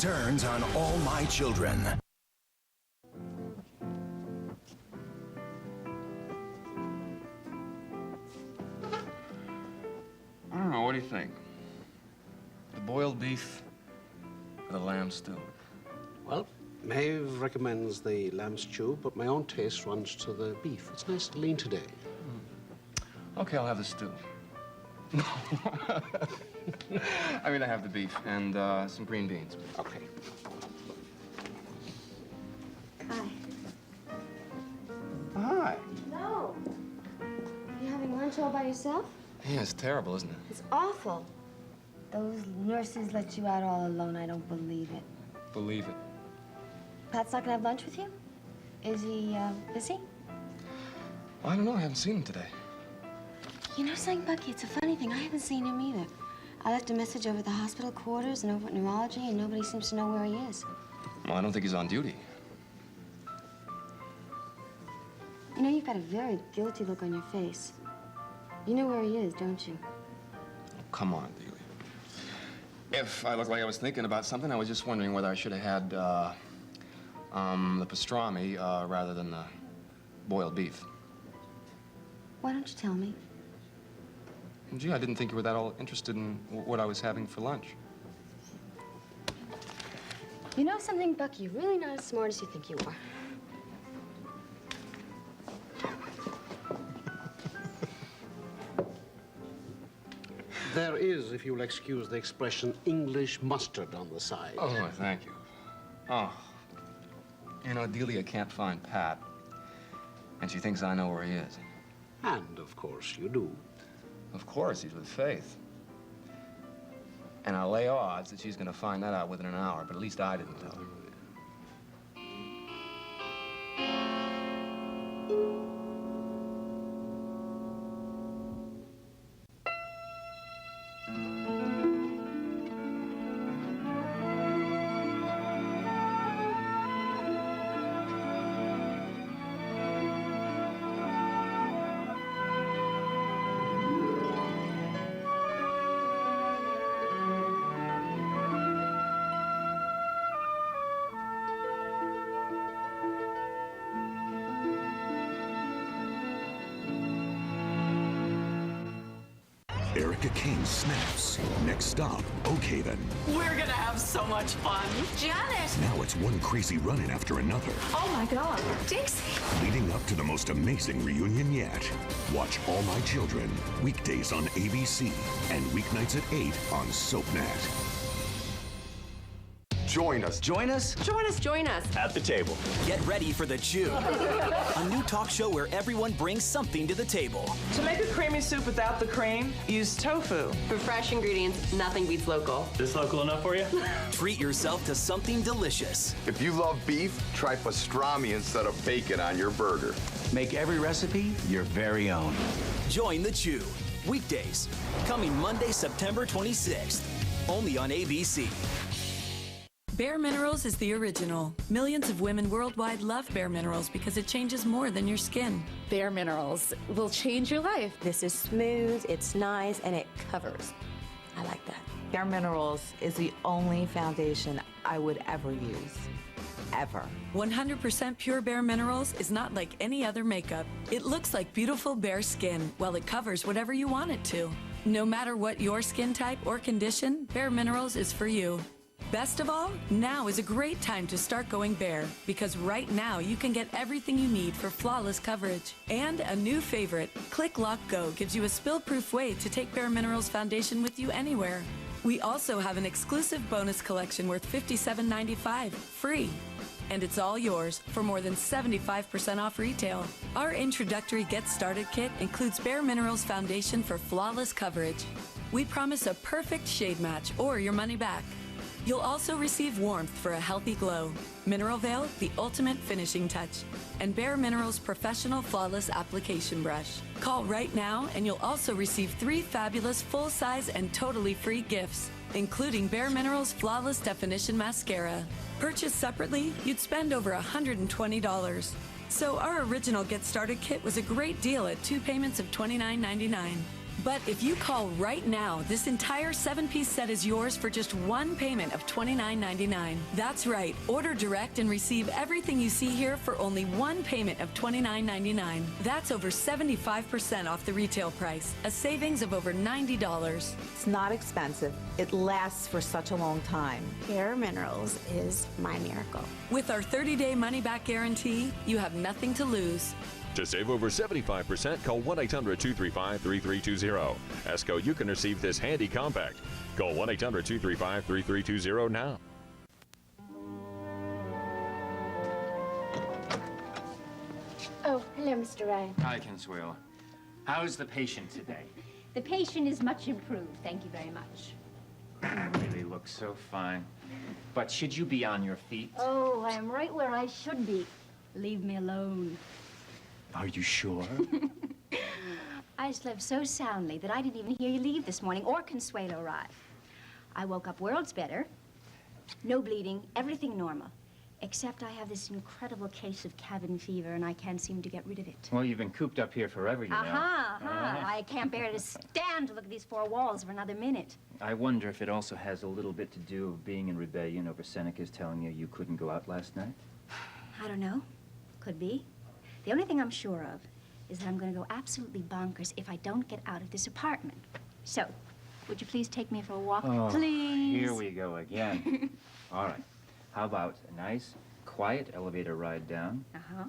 returns on All My Children. I don't know, what do you think? The boiled beef or the lamb stew? Well, Maeve recommends the lamb stew, but my own taste runs to the beef. It's nice and lean today. Okay, I'll have the stew. No. I mean, I have the beef and some green beans. Okay. Hi. Hi. No. You having lunch all by yourself? Yeah, it's terrible, isn't it? It's awful. Those nurses let you out all alone. I don't believe it. Believe it. Pat's not gonna have lunch with you? Is he, busy? I don't know, I haven't seen him today. You know something, Bucky? It's a funny thing. I haven't seen him either. I left a message over at the hospital quarters and over at neurology, and nobody seems to know where he is. Well, I don't think he's on duty. You know, you've got a very guilty look on your face. You know where he is, don't you? Oh, come on, Dealey. If I looked like I was thinking about something, I was just wondering whether I should have had, the pastrami, rather than the boiled beef. Why don't you tell me? Gee, I didn't think you were that all interested in what I was having for lunch. You know something, Bucky? You're really not as smart as you think you are. There is, if you'll excuse the expression, English mustard on the side. Oh, thank you. Oh. You know, Delia can't find Pat, and she thinks I know where he is. And, of course, you do. Of course, he's with Faith. And I'll lay odds that she's going to find that out within an hour, but at least I didn't tell her. Erica Kane snaps. Next stop, okay then. We're gonna have so much fun. Janet! Now it's one crazy run-in after another. Oh my God. Dixie! Leading up to the most amazing reunion yet. Watch All My Children, weekdays on ABC and weeknights at 8 on SoapNet. Join us. Join us? Join us, join us. At the table. Get ready for The Chew, a new talk show where everyone brings something to the table. To make a creamy soup without the cream, use tofu. For fresh ingredients, nothing beats local. This local enough for you? Treat yourself to something delicious. If you love beef, try pastrami instead of bacon on your burger. Make every recipe your very own. Join The Chew, weekdays, coming Monday, September 26th, only on ABC. Bare Minerals is the original. Millions of women worldwide love Bare Minerals because it changes more than your skin. Bare Minerals will change your life. This is smooth, it's nice, and it covers. I like that. Bare Minerals is the only foundation I would ever use. Ever. 100% pure Bare Minerals is not like any other makeup. It looks like beautiful bare skin while it covers whatever you want it to. No matter what your skin type or condition, Bare Minerals is for you. Best of all, now is a great time to start going bare because right now you can get everything you need for flawless coverage. And a new favorite, Click Lock Go, gives you a spill-proof way to take Bare Minerals foundation with you anywhere. We also have an exclusive bonus collection worth $57.95, free. And it's all yours for more than 75% off retail. Our introductory Get Started kit includes Bare Minerals foundation for flawless coverage. We promise a perfect shade match or your money back. You'll also receive warmth for a healthy glow, Mineral Veil, the ultimate finishing touch, and Bare Minerals Professional Flawless Application Brush. Call right now and you'll also receive 3 fabulous full-size and totally free gifts, including Bare Minerals Flawless Definition Mascara. Purchased separately, you'd spend over $120. So our original Get Started kit was a great deal at 2 payments of $29.99. But if you call right now, this entire 7-piece set is yours for just one payment of $29.99. That's right. Order direct and receive everything you see here for only one payment of $29.99. That's over 75% off the retail price, a savings of over $90. It's not expensive. It lasts for such a long time. Bare Minerals is my miracle. With our 30-day money-back guarantee, you have nothing to lose. To save over 75%, call 1-800-235-3320. Esco, you can receive this handy compact. Call 1-800-235-3320 now. Oh, hello, Mr. Ryan. Hi, Consuelo. How's the patient today? The patient is much improved. Thank you very much. You really look so fine. But should you be on your feet? Oh, I am right where I should be. Leave me alone. Are you sure? I slept so soundly that I didn't even hear you leave this morning or Consuelo arrive. I woke up worlds better. No bleeding, everything normal. Except I have this incredible case of cabin fever and I can't seem to get rid of it. Well, you've been cooped up here forever, you know. I can't bear to stand to look at these four walls for another minute. I wonder if it also has a little bit to do with being in rebellion over Seneca's telling you couldn't go out last night. I don't know. Could be. The only thing I'm sure of is that I'm going to go absolutely bonkers if I don't get out of this apartment. So, would you please take me for a walk, please? Here we go again. All right. How about a nice, quiet elevator ride down,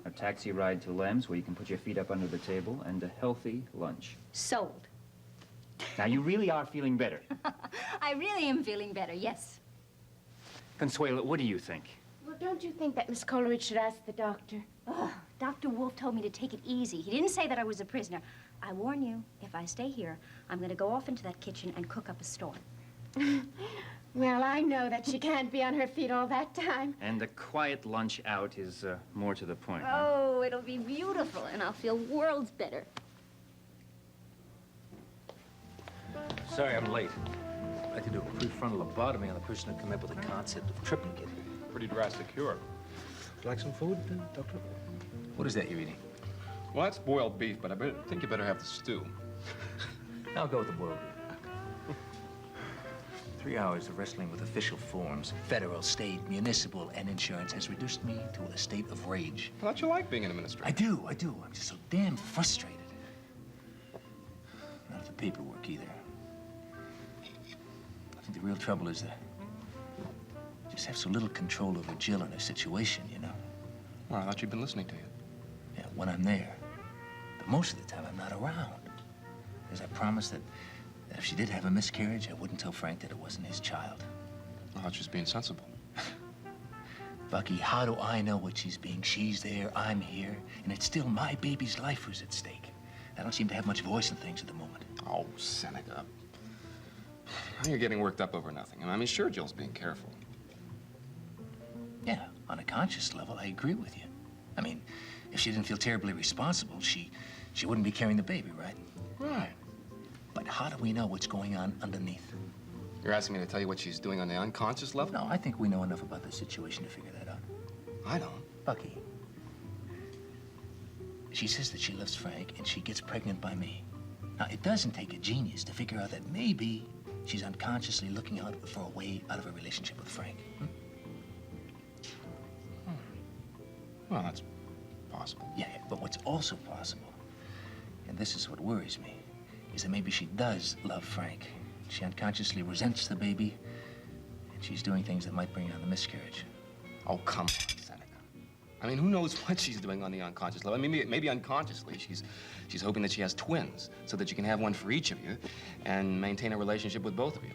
a taxi ride to Lem's where you can put your feet up under the table, and a healthy lunch. Sold. Now, you really are feeling better. I really am feeling better, yes. Consuelo, what do you think? Well, don't you think that Miss Coleridge should ask the doctor? Oh, Dr. Wolf told me to take it easy. He didn't say that I was a prisoner. I warn you, if I stay here, I'm going to go off into that kitchen and cook up a storm. Well, I know that she can't be on her feet all that time. And the quiet lunch out is more to the point. Oh, it'll be beautiful, and I'll feel worlds better. Sorry I'm late. I had to do a prefrontal lobotomy on the person who came up with the concept of triplicate. Pretty drastic cure. Would you like some food, Doctor? What is that you're eating? Well, that's boiled beef, but I think you better have the stew. I'll go with the boiled beef. 3 hours of wrestling with official forms, federal, state, municipal, and insurance has reduced me to a state of rage. I thought you liked being an administrator. I do. I'm just so damn frustrated. Not with the paperwork either. I think the real trouble is that I just have so little control over Jill and her situation, you know? Well, I thought you'd been listening to you. Yeah, when I'm there. But most of the time, I'm not around. Because I promised that if she did have a miscarriage, I wouldn't tell Frank that it wasn't his child. Well, that's just being sensible. Bucky, how do I know what she's being? She's there, I'm here, and it's still my baby's life who's at stake. I don't seem to have much voice in things at the moment. Oh, Seneca. Now you're getting worked up over nothing. I mean, sure, Jill's being careful. Yeah, on a conscious level, I agree with you. I mean, if she didn't feel terribly responsible, she wouldn't be carrying the baby, right? Right. But how do we know what's going on underneath? You're asking me to tell you what she's doing on the unconscious level? No, I think we know enough about the situation to figure that out. I don't. Bucky. She says that she loves Frank, and she gets pregnant by me. Now, it doesn't take a genius to figure out that maybe she's unconsciously looking out for a way out of a relationship with Frank. Well, that's possible. Yeah, but what's also possible, and this is what worries me, is that maybe she does love Frank. She unconsciously resents the baby, and she's doing things that might bring on the miscarriage. Oh, come on, Seneca. I mean, who knows what she's doing on the unconscious level? I mean, maybe unconsciously she's hoping that she has twins so that you can have one for each of you and maintain a relationship with both of you.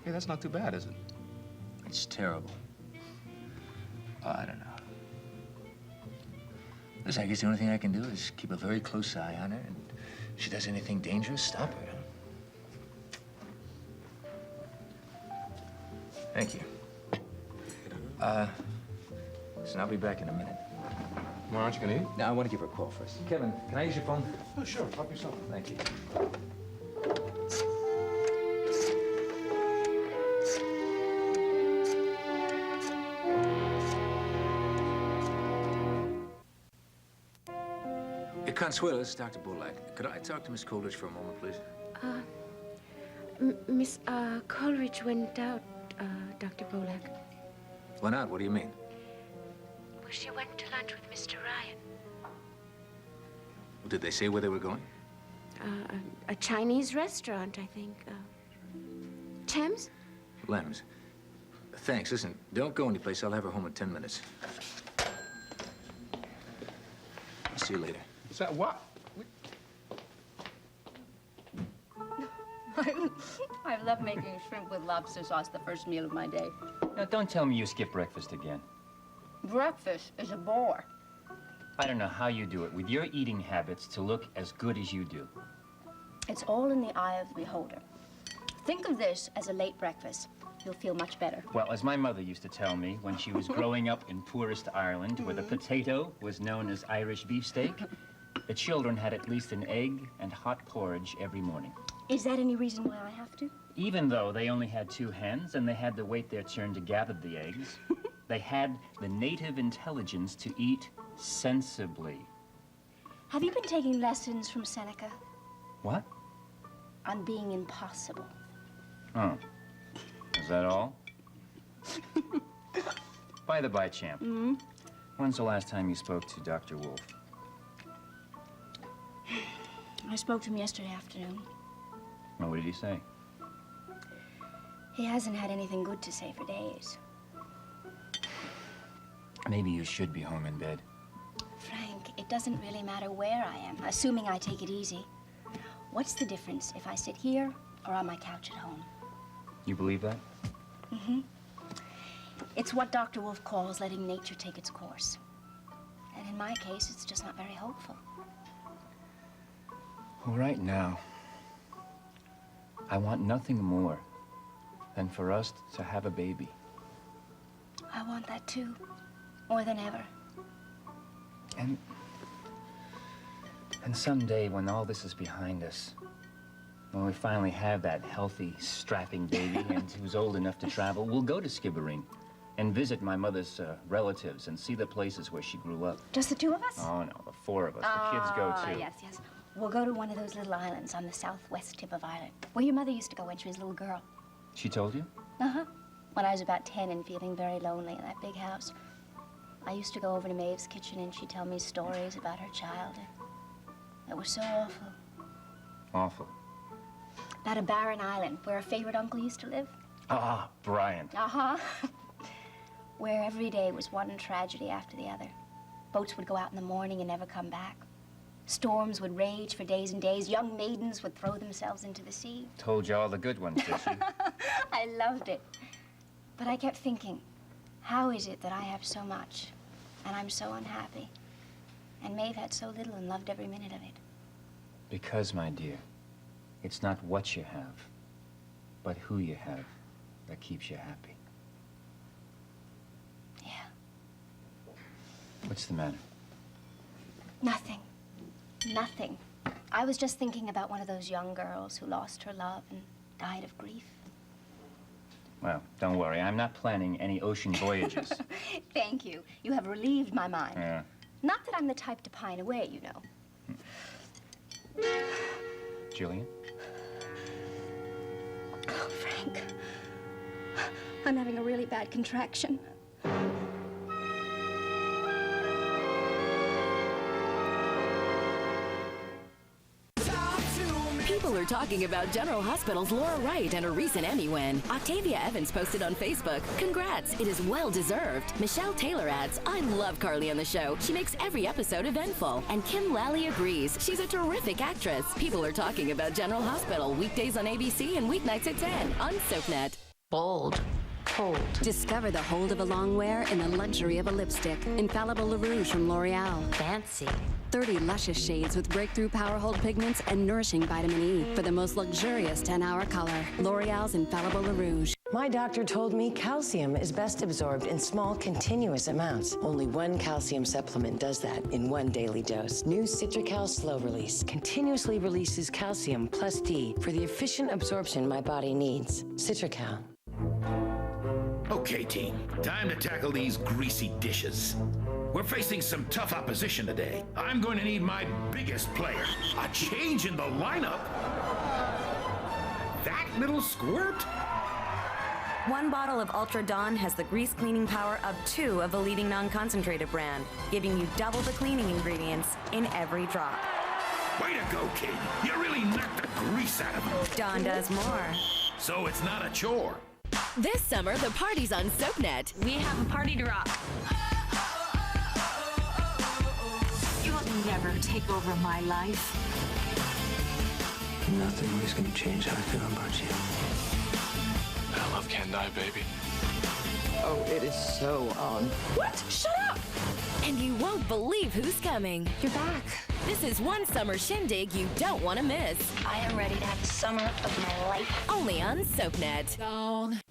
Hey, that's not too bad, is it? It's terrible. I don't know. Listen, I guess the only thing I can do is keep a very close eye on her, and if she does anything dangerous, stop her. Thank you. Listen, I'll be back in a minute. Well, aren't you gonna eat? No, I want to give her a call first. Kevin, can I use your phone? Oh, sure. Help yourself. Thank you. Consuelo, this is Dr. Bulak. Could I talk to Miss Coleridge for a moment, please? Miss Coleridge went out, Dr. Bolak. Why not? What do you mean? Well, she went to lunch with Mr. Ryan. Did they say where they were going? A Chinese restaurant, I think. Thames? Lems. Thanks. Listen, don't go anyplace. I'll have her home in 10 minutes. I'll see you later. Is that what? I love making shrimp with lobster sauce the first meal of my day. Now, don't tell me you skip breakfast again. Breakfast is a bore. I don't know how you do it with your eating habits to look as good as you do. It's all in the eye of the beholder. Think of this as a late breakfast. You'll feel much better. Well, as my mother used to tell me when she was growing up in poorest Ireland, where the potato was known as Irish beefsteak, the children had at least an egg and hot porridge every morning. Is that any reason why I have to? Even though they only had 2 hands and they had to wait their turn to gather the eggs, they had the native intelligence to eat sensibly. Have you been taking lessons from Seneca? What? On being impossible. Oh. Is that all? By the by, champ. When's the last time you spoke to Dr. Wolf? I spoke to him yesterday afternoon. Well, what did he say? He hasn't had anything good to say for days. Maybe you should be home in bed. Frank, it doesn't really matter where I am, assuming I take it easy. What's the difference if I sit here or on my couch at home? You believe that? It's what Dr. Wolf calls letting nature take its course. And in my case, it's just not very hopeful. Well, right now, I want nothing more than for us to have a baby. I want that too, more than ever. And someday, when all this is behind us, when we finally have that healthy, strapping baby and who's old enough to travel, we'll go to Skibbereen and visit my mother's relatives and see the places where she grew up. Just the 2 of us? Oh, no, the 4 of us. The kids go, too. Yes, yes. We'll go to one of those little islands on the southwest tip of Ireland, where your mother used to go when she was a little girl. She told you? Uh-huh. When I was about 10 and feeling very lonely in that big house, I used to go over to Maeve's kitchen and she'd tell me stories about her childhood. It was so awful. Awful. About a barren island where her favorite uncle used to live. Ah, Brian. Uh-huh. Where every day was one tragedy after the other. Boats would go out in the morning and never come back. Storms would rage for days and days. Young maidens would throw themselves into the sea. Told you all the good ones, did she? I loved it. But I kept thinking, how is it that I have so much and I'm so unhappy? And Maeve had so little and loved every minute of it. Because, my dear, it's not what you have, but who you have that keeps you happy. Yeah. What's the matter? Nothing. Nothing. I was just thinking about one of those young girls who lost her love and died of grief. Well, don't worry. I'm not planning any ocean voyages. Thank you. You have relieved my mind. Yeah. Not that I'm the type to pine away, you know. Jillian? Oh, Frank. I'm having a really bad contraction. People are talking about General Hospital's Laura Wright and her recent Emmy win. Octavia Evans posted on Facebook, "Congrats, it is well deserved." Michelle Taylor adds, "I love Carly on the show. She makes every episode eventful." And Kim Lally agrees, "She's a terrific actress." People are talking about General Hospital weekdays on ABC and weeknights at 10 on SoapNet. Bold. Hold. Discover the hold of a long wear and the luxury of a lipstick. Infallible Le Rouge from L'Oreal. Fancy. 30 luscious shades with breakthrough power hold pigments and nourishing vitamin E for the most luxurious 10-hour color. L'Oreal's Infallible Le Rouge. My doctor told me calcium is best absorbed in small, continuous amounts. Only one calcium supplement does that in one daily dose. New Citracal Slow Release continuously releases calcium plus D for the efficient absorption my body needs. Citracal. Okay, team. Time to tackle these greasy dishes. We're facing some tough opposition today. I'm going to need my biggest player. A change in the lineup? That little squirt? One bottle of Ultra Dawn has the grease cleaning power of 2 of the leading non-concentrated brand, giving you double the cleaning ingredients in every drop. Way to go, kid. You really knocked the grease out of him. Dawn does more. So it's not a chore. This summer, the party's on SoapNet. We have a party to rock. You'll never take over my life. Nothing is going to change how I feel about you. That love can't die, baby. Oh, it is so on. What? Shut up! And you won't believe who's coming. You're back. This is one summer shindig you don't want to miss. I am ready to have the summer of my life. Only on SoapNet. Down.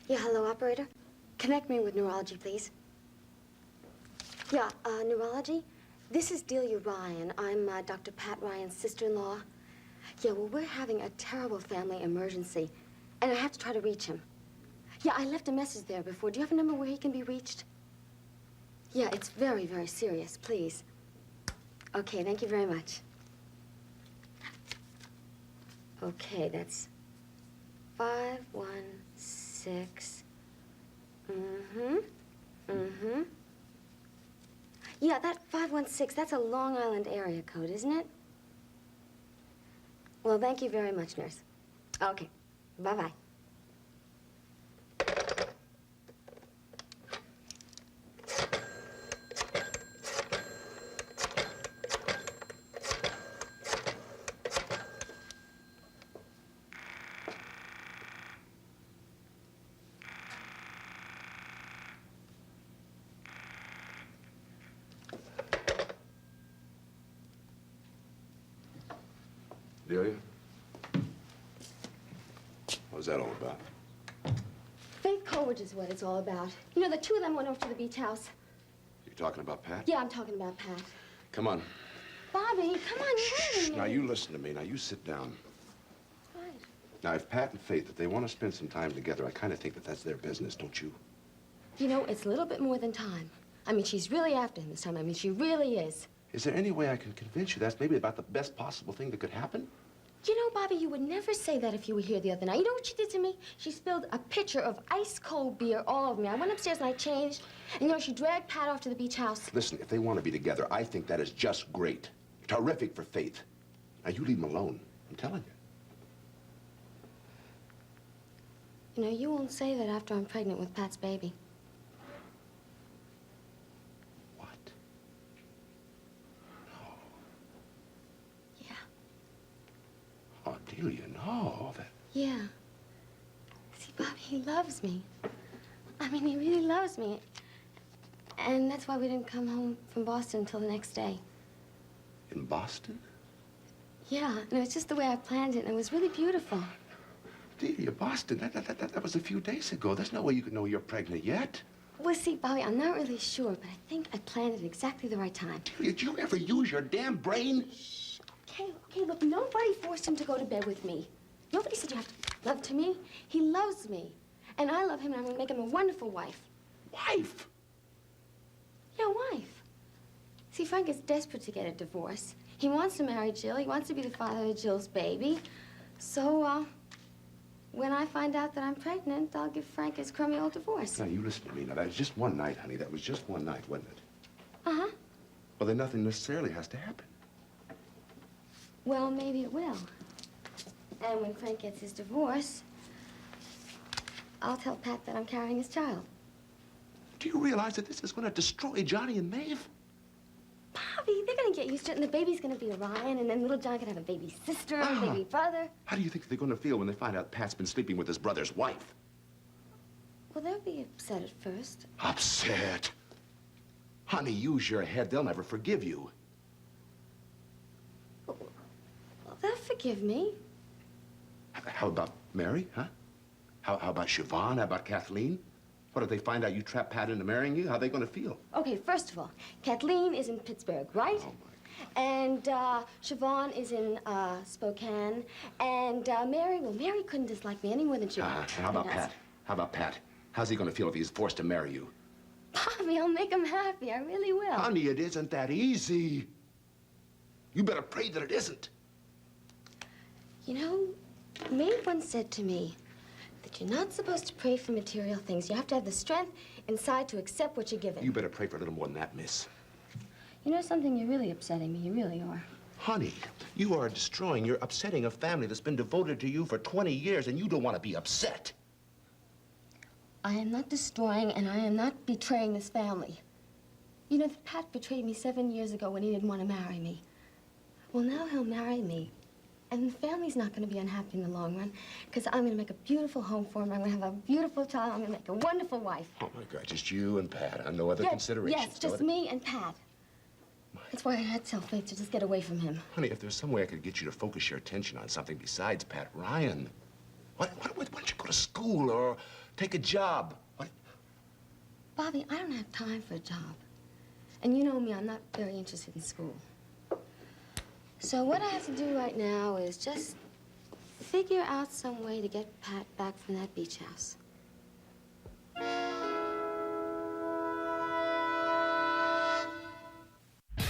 Yeah, hello, operator. Connect me with neurology, please. Yeah, neurology? This is Delia Ryan. I'm Dr. Pat Ryan's sister-in-law. Yeah, well, we're having a terrible family emergency, and I have to try to reach him. Yeah, I left a message there before. Do you have a number where he can be reached? Yeah, it's very, very serious, please. Okay, thank you very much. Okay, that's 516. Yeah, that 516, that's a Long Island area code, isn't it? Well, thank you very much, nurse. Okay, bye-bye. Delia? What was that all about? Faith Coleridge is what it's all about. You know, the two of them went over to the beach house. You talking about Pat? Yeah, I'm talking about Pat. Come on. Bobby, come on, you're waiting. Now, you listen to me. Now, you sit down. Right. Now, if Pat and Faith, if they want to spend some time together, I kind of think that that's their business, don't you? You know, it's a little bit more than time. I mean, she's really after him this time. I mean, she really is. Is there any way I can convince you that's maybe about the best possible thing that could happen? You know, Bobby, you would never say that if you were here the other night. You know what she did to me? She spilled a pitcher of ice-cold beer all over me. I went upstairs and I changed, and, you know, she dragged Pat off to the beach house. Listen, if they want to be together, I think that is just great. Terrific for Faith. Now, you leave them alone. I'm telling you. You know, you won't say that after I'm pregnant with Pat's baby. What? No. Yeah. Oh, Delia, no. Yeah. See, Bobby, he loves me. I mean, he really loves me. And that's why we didn't come home from Boston until the next day. In Boston? Yeah, no, it's just the way I planned it, and it was really beautiful. Delia, Boston, that was a few days ago. There's no way you could know you're pregnant yet. Well, see, Bobby, I'm not really sure, but I think I planned it at exactly the right time. Delia, did you ever use your damn brain? Shh. Okay, look, nobody forced him to go to bed with me. Nobody said you have to love to me. He loves me. And I love him, and I'm going to make him a wonderful wife. Wife? Yeah, wife. See, Frank is desperate to get a divorce. He wants to marry Jill. He wants to be the father of Jill's baby. So, when I find out that I'm pregnant, I'll give Frank his crummy old divorce. Now, you listen to me. Now, that was just one night, honey. That was just one night, wasn't it? Uh-huh. Well, then nothing necessarily has to happen. Well, maybe it will. And when Frank gets his divorce, I'll tell Pat that I'm carrying his child. Do you realize that this is going to destroy Johnny and Maeve? Bobby, they're going to get used to it, and the baby's going to be Orion, and then little John can have a baby sister and a baby brother. How do you think they're going to feel when they find out Pat's been sleeping with his brother's wife? Well, they'll be upset at first. Upset? Honey, use your head. They'll never forgive you. Well, they'll forgive me. How about Mary, huh? How about Siobhan? How about Kathleen? What, if they find out you trapped Pat into marrying you? How are they going to feel? Okay, first of all, Kathleen is in Pittsburgh, right? Oh, and Siobhan is in Spokane. And Mary, well, Mary couldn't dislike me any more than Siobhan. And how about Pat? How about Pat? How's he going to feel if he's forced to marry you? Bobby, I'll make him happy. I really will. Honey, it isn't that easy. You better pray that it isn't. You know, May once said to me that you're not supposed to pray for material things. You have to have the strength inside to accept what you're given. You better pray for a little more than that, miss. You know something? You're really upsetting me. You really are. Honey, you are destroying, you're upsetting a family that's been devoted to you for 20 years, and you don't want to be upset. I am not destroying and I am not betraying this family. You know, Pat betrayed me 7 years ago when he didn't want to marry me. Well, now he'll marry me. And the family's not going to be unhappy in the long run, because I'm going to make a beautiful home for him. I'm going to have a beautiful child. I'm going to make a wonderful wife. Oh, my God, just you and Pat. No other considerations. Yes, just me and Pat. That's why I had self-faith, to just get away from him. Honey, if there's some way I could get you to focus your attention on something besides Pat Ryan, why don't you go to school or take a job? Bobby, I don't have time for a job. And you know me, I'm not very interested in school. So what I have to do right now is just figure out some way to get Pat back from that beach house.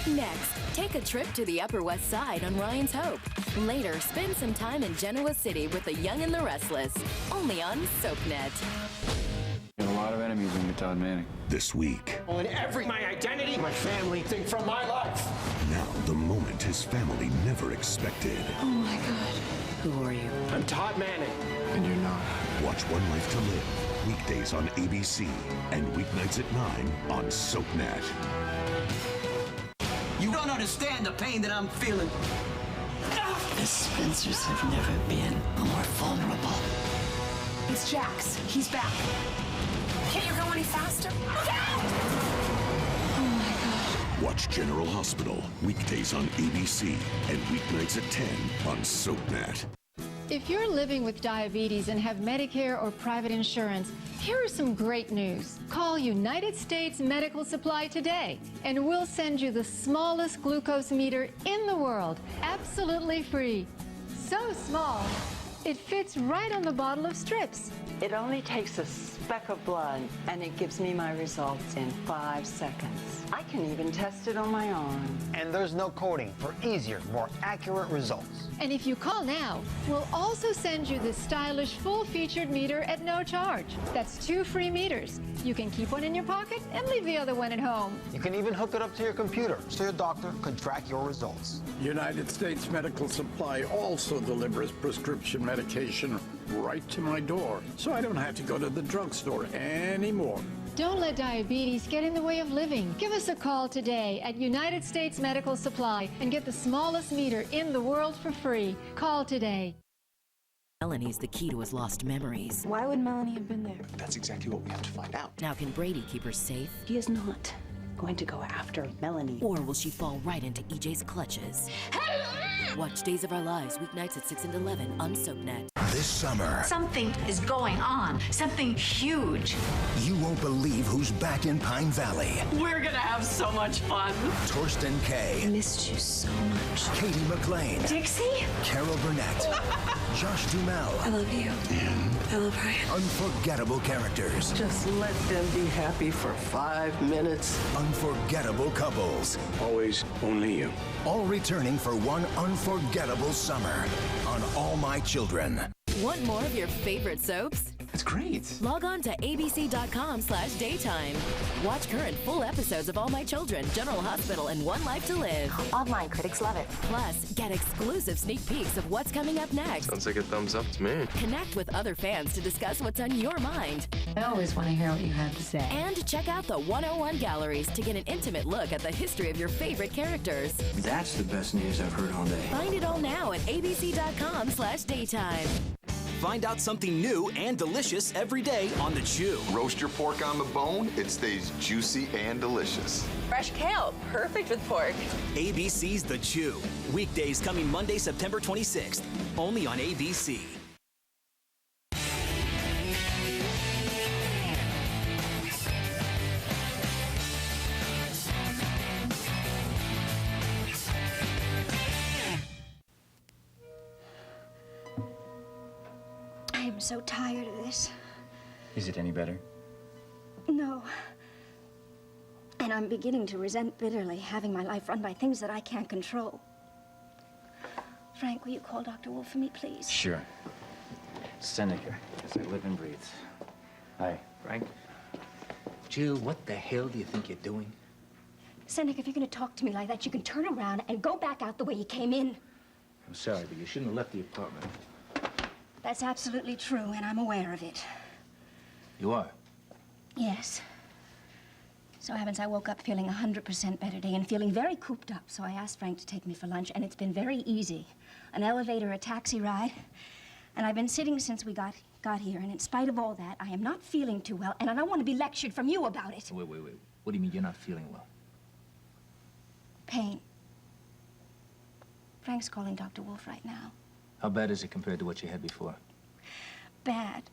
Next, take a trip to the Upper West Side on Ryan's Hope. Later, spend some time in Genoa City with the Young and the Restless. Only on SoapNet. You have a lot of enemies when you're Todd Manning. This week. On my identity, my family, thing from my life. Now, the moment his family never expected. Oh, my God. Who are you? I'm Todd Manning. And you're not. Watch One Life to Live. Weekdays on ABC and weeknights at 9 on SoapNet. You don't understand the pain that I'm feeling. The Spencers have never been more vulnerable. It's Jax. He's back. Can't you go any faster? Oh, my God. Watch General Hospital. Weekdays on ABC and weeknights at 10 on SoapNet. If you're living with diabetes and have Medicare or private insurance, here is some great news. Call United States Medical Supply today, and we'll send you the smallest glucose meter in the world, absolutely free. So small, it fits right on the bottle of strips. It only takes a speck of blood, and it gives me my results in 5 seconds. I can even test it on my arm. And there's no coding for easier, more accurate results. And if you call now, we'll also send you this stylish full-featured meter at no charge. That's 2 free meters. You can keep one in your pocket and leave the other one at home. You can even hook it up to your computer so your doctor can track your results. United States Medical Supply also delivers prescription medication right to my door, so I don't have to go to the drugstore anymore. Don't let diabetes get in the way of living. Give us a call today at United States Medical Supply and get the smallest meter in the world for free. Call today. Melanie's the key to his lost memories. Why would Melanie have been there? That's exactly what we have to find out. Now, can Brady keep her safe? He is not going to go after Melanie. Or will she fall right into EJ's clutches? Watch Days of Our Lives, weeknights at 6 and 11 on SoapNet. This summer, Something is going on. Something huge. you won't believe who's back in Pine Valley. We're gonna have so much fun. Torsten Kay. I missed you so much. Katie McLean. Dixie? Carol Burnett. Josh Duhamel. I love you. And I love Ryan. unforgettable characters. Just let them be happy for 5 minutes. Unforgettable couples. Always only you. All returning for one unforgettable summer on All My Children. Want more of your favorite soaps? That's great. Log on to abc.com/daytime. Watch current full episodes of All My Children, General Hospital, and One Life to Live. Online critics love it. Plus, get exclusive sneak peeks of what's coming up next. Sounds like a thumbs up to me. Connect with other fans to discuss what's on your mind. I always want to hear what you have to say. And check out the 101 galleries to get an intimate look at the history of your favorite characters. That's the best news I've heard all day. Find it all now at abc.com/daytime. Find out something new and delicious every day on The Chew. Roast your pork on the bone, it stays juicy and delicious. Fresh kale, perfect with pork. ABC's The Chew. Weekdays coming Monday, September 26th. Only on ABC. am so tired of this. Is it any better? No. And I'm beginning to resent bitterly having my life run by things that I can't control. Frank, will you call Dr. Wolf for me, please? Sure. Seneca, as I live and breathe. Hi. Frank? Jill, what the hell do you think you're doing? Seneca, if you're going to talk to me like that, you can turn around and go back out the way you came in. I'm sorry, but you shouldn't have left the apartment. That's absolutely true, and I'm aware of it. You are? Yes. So happens I woke up feeling 100% better today and feeling very cooped up, so I asked Frank to take me for lunch, and it's been very easy. An elevator, a taxi ride, and I've been sitting since we got here, and in spite of all that, I am not feeling too well, and I don't want to be lectured from you about it. Wait. What do you mean you're not feeling well? Pain. Frank's calling Dr. Wolf right now. How bad is it compared to what you had before? Bad.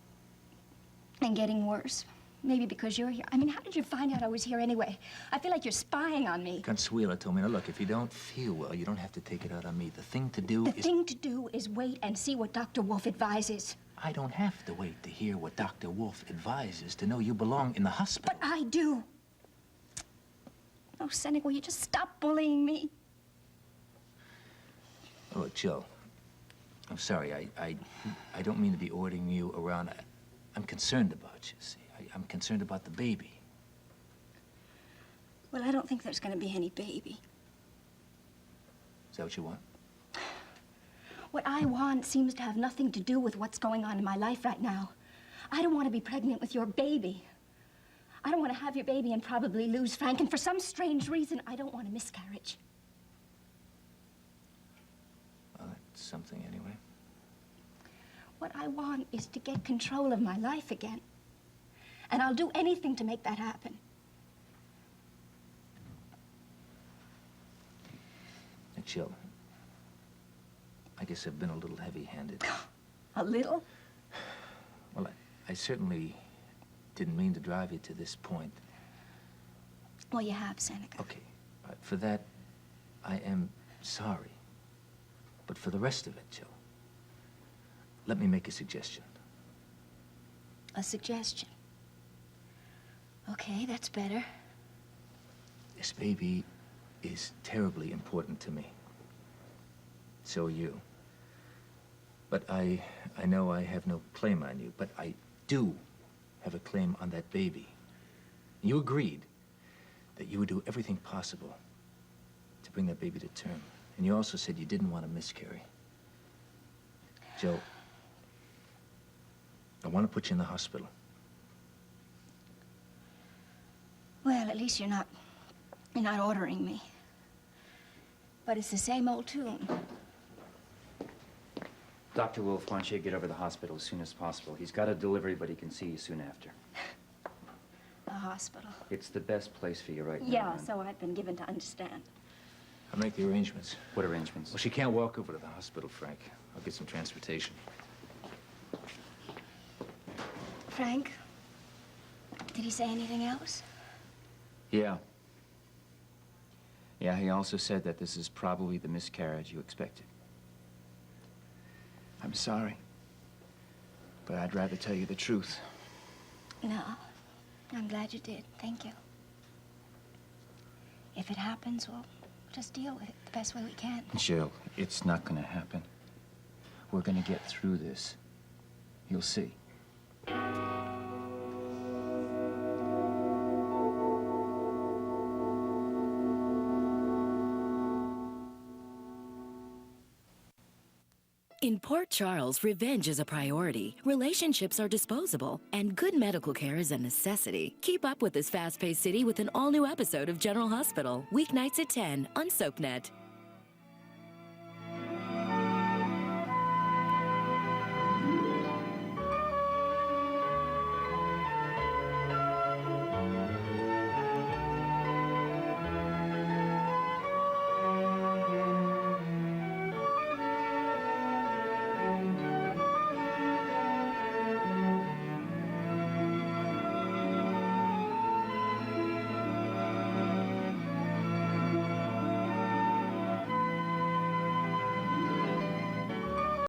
And getting worse. Maybe because you're here. I mean, how did you find out I was here anyway? I feel like you're spying on me. Consuela told me, now look, if you don't feel well, you don't have to take it out on me. The thing to do The thing to do is wait and see what Dr. Wolf advises. I don't have to wait to hear what Dr. Wolf advises to know you belong in the hospital. But I do. Oh, Seneca, will you just stop bullying me? Oh, look, Jill, I'm sorry. I don't mean to be ordering you around. I'm concerned about you, see. I'm concerned about the baby. Well, I don't think there's going to be any baby. Is that what you want? What I want seems to have nothing to do with what's going on in my life right now. I don't want to be pregnant with your baby. I don't want to have your baby and probably lose Frank, and for some strange reason, I don't want a miscarriage. Well, that's something anyway. What I want is to get control of my life again. And I'll do anything to make that happen. Now, Jill, I guess I've been a little heavy-handed. A little? Well, I certainly didn't mean to drive you to this point. Well, you have, Seneca. Okay, for that, I am sorry. But for the rest of it, Jill, let me make a suggestion. A suggestion? Okay, that's better. This baby is terribly important to me. So are you. But I know I have no claim on you, but I do have a claim on that baby. You agreed that you would do everything possible to bring that baby to term. And you also said you didn't want to miscarry. Joe, I want to put you in the hospital. Well, at least you're not ordering me. But it's the same old tune. Dr. Wolf wants you to get over to the hospital as soon as possible. He's got a delivery, but he can see you soon after. The hospital. It's the best place for you right now. Yeah, man. so I've been given to understand. I'll make the arrangements. What arrangements? Well, she can't walk over to the hospital, Frank. I'll get some transportation. Frank, did he say anything else? Yeah. Yeah, he also said that this is probably the miscarriage you expected. I'm sorry, but I'd rather tell you the truth. No, I'm glad you did. Thank you. If it happens, we'll just deal with it the best way we can. Jill, it's not gonna happen. We're gonna get through this. You'll see. In Port Charles, revenge is a priority, relationships are disposable, and good medical care is a necessity. Keep up with this fast-paced city with an all-new episode of General Hospital, weeknights at 10 on SoapNet.